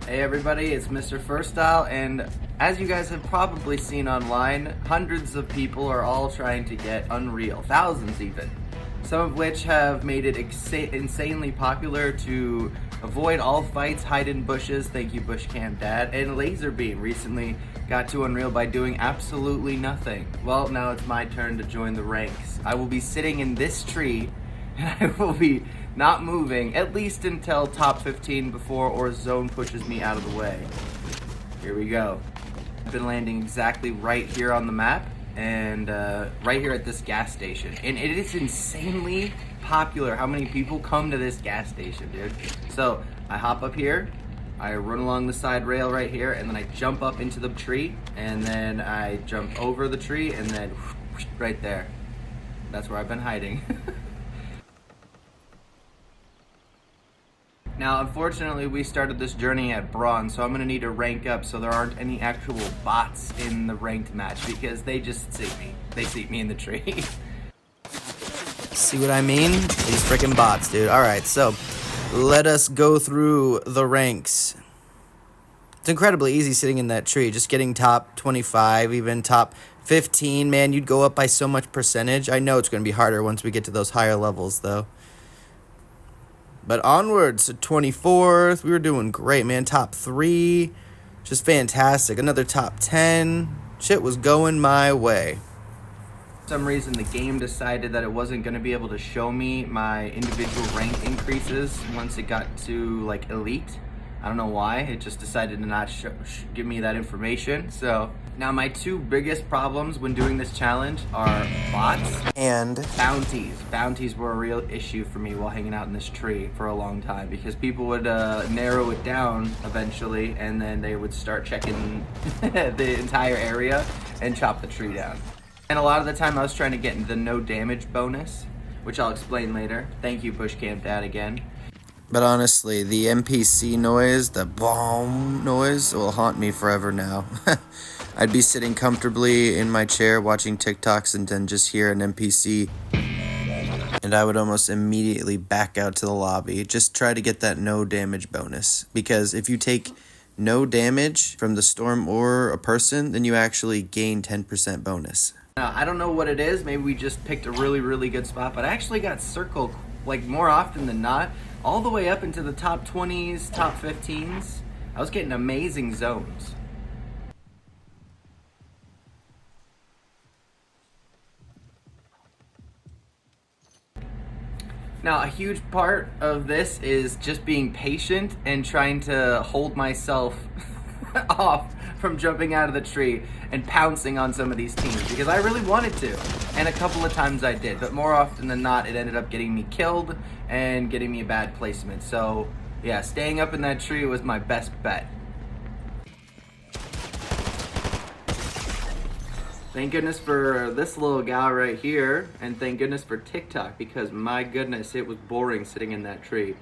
Hey everybody, it's Mr. First Style, and as you guys have probably seen online, hundreds of people are all trying to get Unreal, thousands even. Some of which have made it insanely popular to avoid all fights, hide in bushes, thank you Bushcam Dad, and Laserbeam recently got to Unreal by doing absolutely nothing. Well, now it's my turn to join the ranks. I will be sitting in this tree, and I will be not moving, at least until top 15 before Zone pushes me out of the way. Here we go. I've been landing exactly right here on the map, and right here at this gas station. And it is insanely popular how many people come to this gas station, dude. So I hop up here, I run along the side rail right here, and then I jump up into the tree, and then I jump over the tree, and then right there. That's where I've been hiding. Now, unfortunately, we started this journey at bronze, so I'm gonna need to rank up so there aren't any actual bots in the ranked match because they just see me. They see me in the tree. See what I mean? These freaking bots, dude. All right, so let us go through the ranks. It's incredibly easy sitting in that tree, just getting top 25, even top 15. Man, you'd go up by so much percentage. I know it's gonna be harder once we get to those higher levels, though. But onwards to 24th, we were doing great, man. Top 3, just fantastic. Another top 10. Shit was going my way. For some reason, the game decided that it wasn't going to be able to show me my individual rank increases once it got to, like, elite. I don't know why. It just decided to not give me that information. So now my two biggest problems when doing this challenge are bots and bounties. Bounties were a real issue for me while hanging out in this tree for a long time because people would narrow it down eventually, and then they would start checking the entire area and chop the tree down. And a lot of the time I was trying to get the no damage bonus, which I'll explain later. Thank you, Bushcam Dad, again. But honestly, the NPC noise, the boom noise, will haunt me forever now. I'd be sitting comfortably in my chair watching TikToks and then just hear an NPC, and I would almost immediately back out to the lobby. Just try to get that no damage bonus. Because if you take no damage from the storm or a person, then you actually gain 10% bonus. Now, I don't know what it is. Maybe we just picked a really, really good spot, but I actually got circled like more often than not. All the way up into the top 20s, top 15s. I was getting amazing zones. Now, a huge part of this is just being patient and trying to hold myself off from jumping out of the tree and pouncing on some of these teams because I really wanted to, and a couple of times I did, but more often than not it ended up getting me killed and getting me a bad placement. So yeah, staying up in that tree was my best bet. Thank goodness for this little gal right here, and thank goodness for TikTok because my goodness, it was boring sitting in that tree.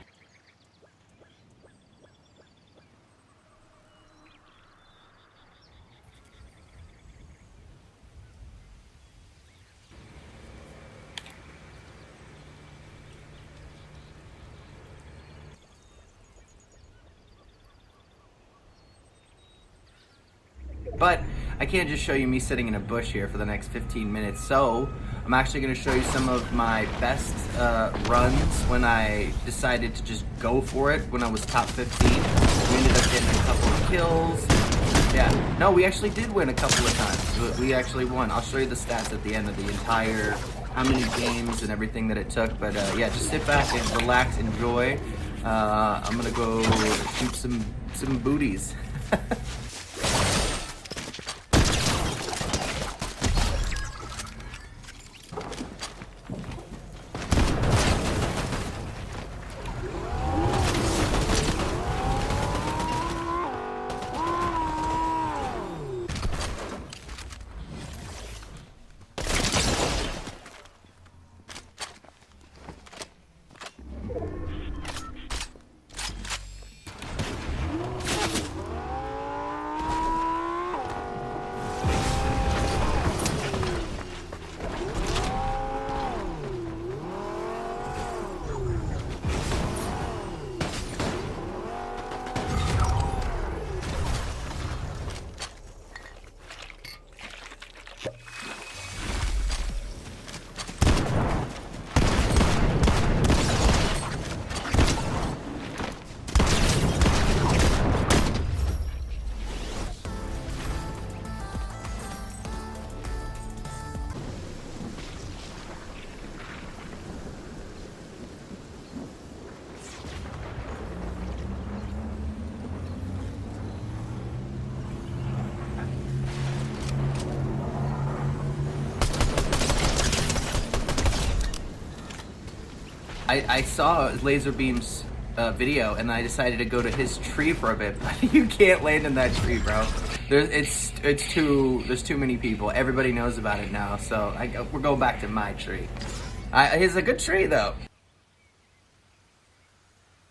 But I can't just show you me sitting in a bush here for the next 15 minutes, so I'm actually going to show you some of my best runs when I decided to just go for it when I was top 15. We ended up getting a couple of kills. Yeah, no, we actually did win a couple of times. We actually won. I'll show you the stats at the end of the entire, how many games and everything that it took. But yeah, just sit back and relax, enjoy. I'm going to go shoot some booties. I saw Laserbeam's video, and I decided to go to his tree for a bit. But you can't land in that tree, bro. There's too many people. Everybody knows about it now, so we're going back to my tree. It's a good tree, though.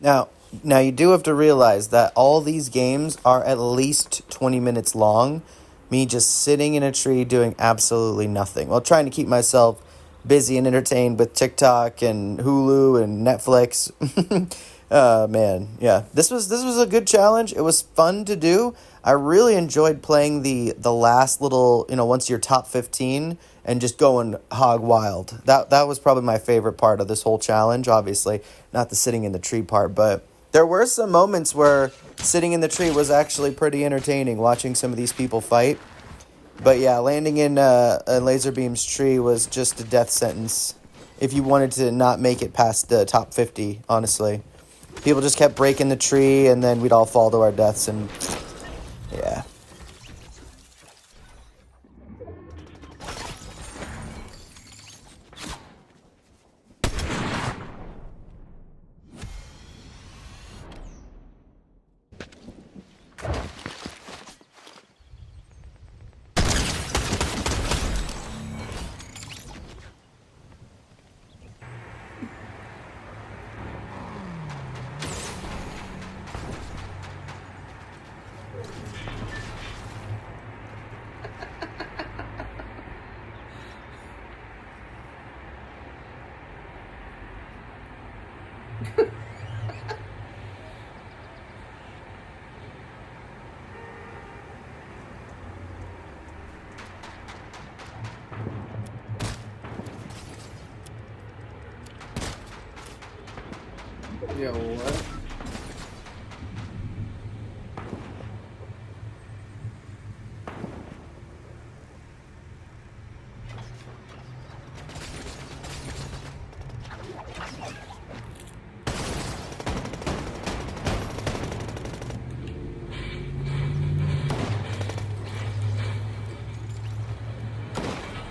Now you do have to realize that all these games are at least 20 minutes long. Me just sitting in a tree doing absolutely nothing while trying to keep myself busy and entertained with TikTok and Hulu and Netflix. Man, yeah. This was a good challenge. It was fun to do. I really enjoyed playing the last little, once you're top 15 and just going hog wild. That was probably my favorite part of this whole challenge, obviously, not the sitting in the tree part, but there were some moments where sitting in the tree was actually pretty entertaining, watching some of these people fight. But yeah, landing in a Laserbeam's tree was just a death sentence if you wanted to not make it past the top 50, honestly. People just kept breaking the tree, and then we'd all fall to our deaths, and yeah. Yo, what?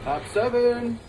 Top 7.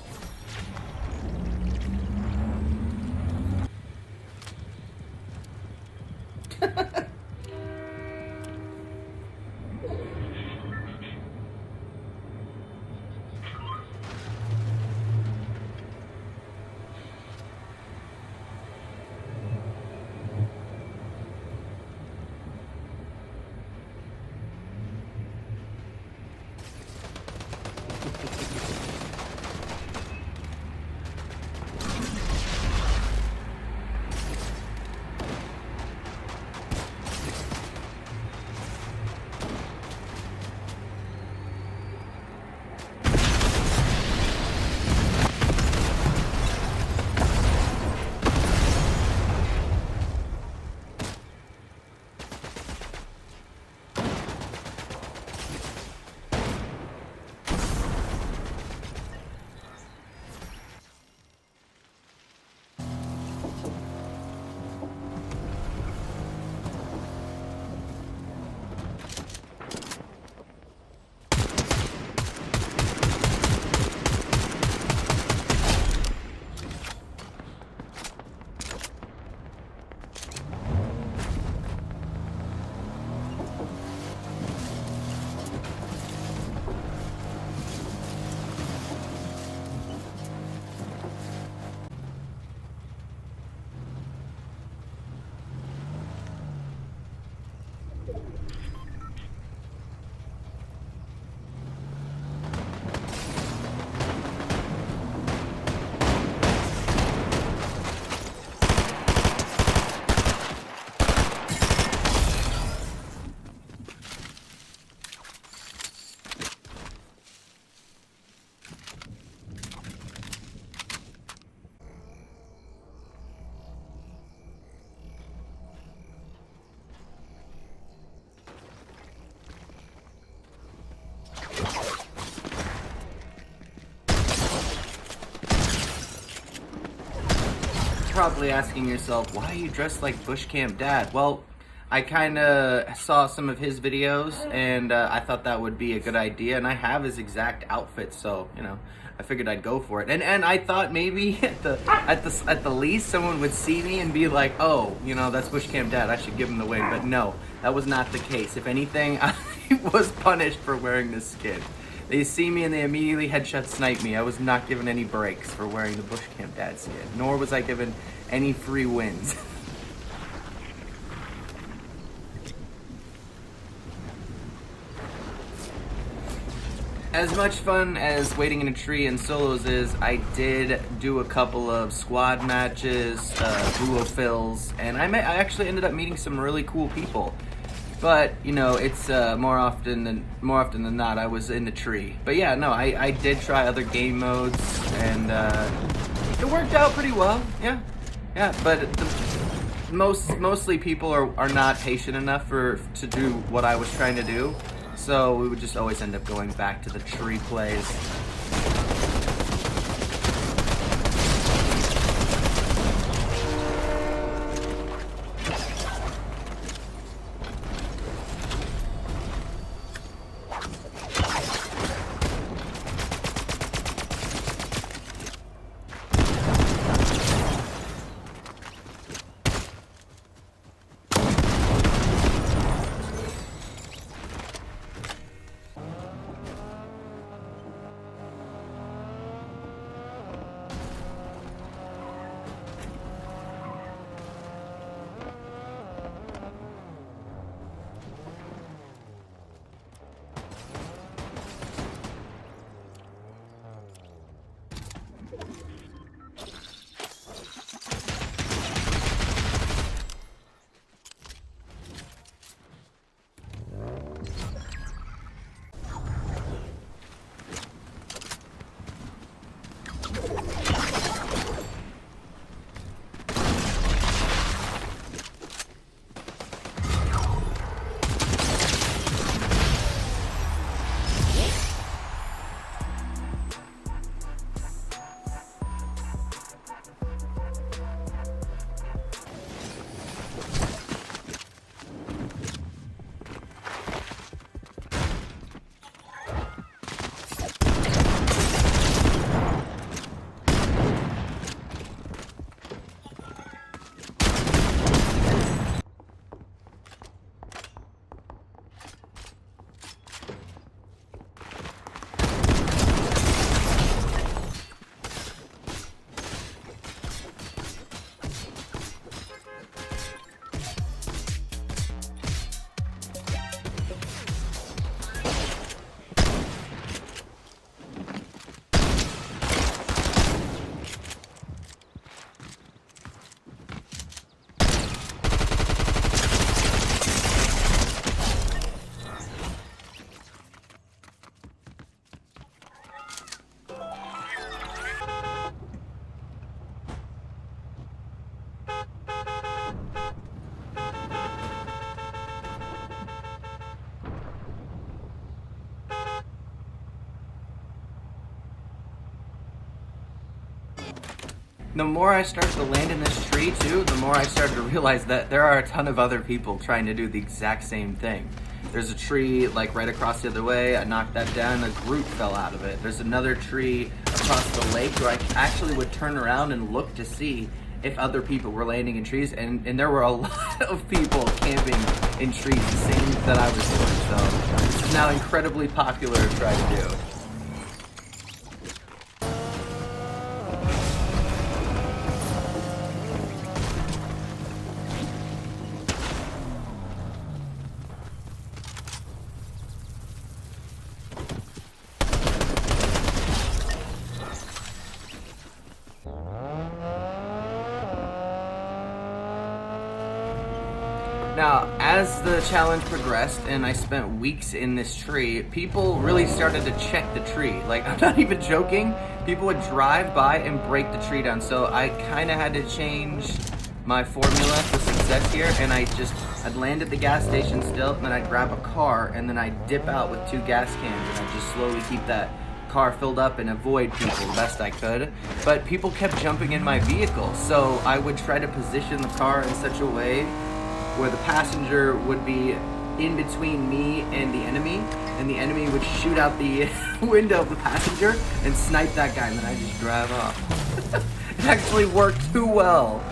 Probably asking yourself, why are you dressed like Bush Camp Dad? Well, I kind of saw some of his videos, and I thought that would be a good idea, and I have his exact outfit, so, I figured I'd go for it. And I thought maybe at the least someone would see me and be like, oh, you know, that's Bushcamp Dad, I should give him the win. But no, that was not the case. If anything, I was punished for wearing this skin. They see me and they immediately headshot snipe me. I was not given any breaks for wearing the Bushcamp Dad skin, nor was I given any free wins. As much fun as waiting in a tree and solos is, I did do a couple of squad matches, duo fills, and I actually ended up meeting some really cool people. But you know, it's more often than not, I was in the tree. But yeah, no, I did try other game modes, and it worked out pretty well. Yeah. But mostly people are not patient enough to do what I was trying to do. So we would just always end up going back to the tree plays. The more I started to land in this tree too, the more I started to realize that there are a ton of other people trying to do the exact same thing. There's a tree like right across the other way. I knocked that down, a group fell out of it. There's another tree across the lake where I actually would turn around and look to see if other people were landing in trees, and there were a lot of people camping in trees, the same that I was doing. So this is now incredibly popular to try to do. Now, as the challenge progressed and I spent weeks in this tree, people really started to check the tree. Like, I'm not even joking. People would drive by and break the tree down. So I kind of had to change my formula for success here, and I'd land at the gas station still, and then I'd grab a car, and then I'd dip out with 2 gas cans, and I'd just slowly keep that car filled up and avoid people the best I could. But people kept jumping in my vehicle, so I would try to position the car in such a way where the passenger would be in between me and the enemy would shoot out the window of the passenger and snipe that guy, and then I just drive off. It actually worked too well.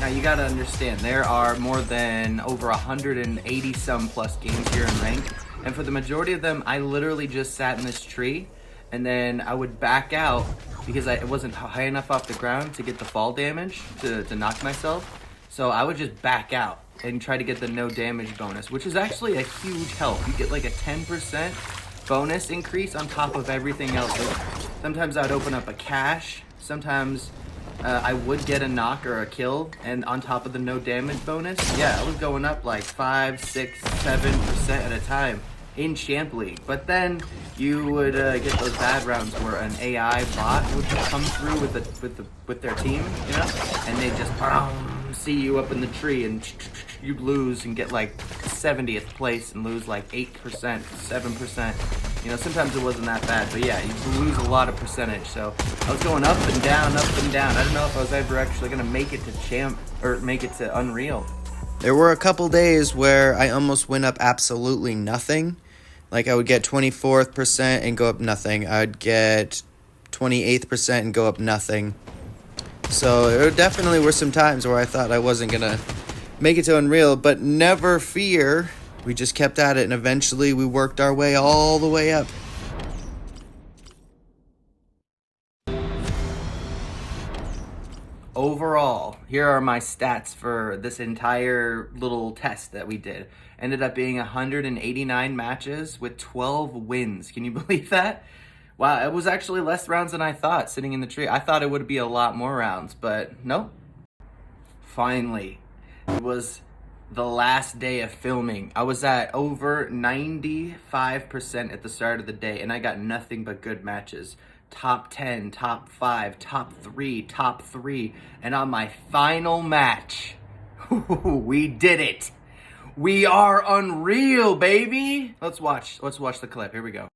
Now you gotta understand, there are more than over 180 some plus games here in ranked, and for the majority of them, I literally just sat in this tree, and then I would back out because it wasn't high enough off the ground to get the fall damage to knock myself. So I would just back out and try to get the no damage bonus, which is actually a huge help. You get like a 10% bonus increase on top of everything else. Like, sometimes I'd open up a cache, sometimes I would get a knock or a kill, and on top of the no damage bonus, yeah, I was going up like 5, 6, 7% at a time in Champ League. But then you would get those bad rounds where an AI bot would come through with their team, you know, and they just see you up in the tree, and you'd lose and get like 70th place and lose like 8%, 7%. You know, sometimes it wasn't that bad, but yeah, you lose a lot of percentage. So I was going up and down, up and down. I don't know if I was ever actually gonna make it to Champ or make it to Unreal. There were a couple days where I almost went up absolutely nothing. Like I would get 24th% and go up nothing. I'd get 28th% and go up nothing. So there definitely were some times where I thought I wasn't gonna make it to Unreal, but never fear. We just kept at it, and eventually we worked our way all the way up. Overall, here are my stats for this entire little test that we did. Ended up being 189 matches with 12 wins. Can you believe that? Wow, it was actually less rounds than I thought sitting in the tree. I thought it would be a lot more rounds, but nope. Finally, it was the last day of filming. I was at over 95% at the start of the day, and I got nothing but good matches. Top 10, top 5, top 3, top 3. And on my final match, we did it. We are Unreal, baby. Let's watch the clip. Here we go.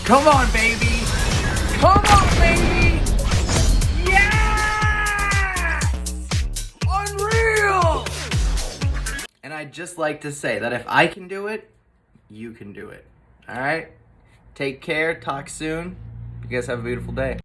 Come on, baby! Come on, baby! Yeah! Unreal! And I'd just like to say that if I can do it, you can do it. All right? Take care. Talk soon. You guys have a beautiful day.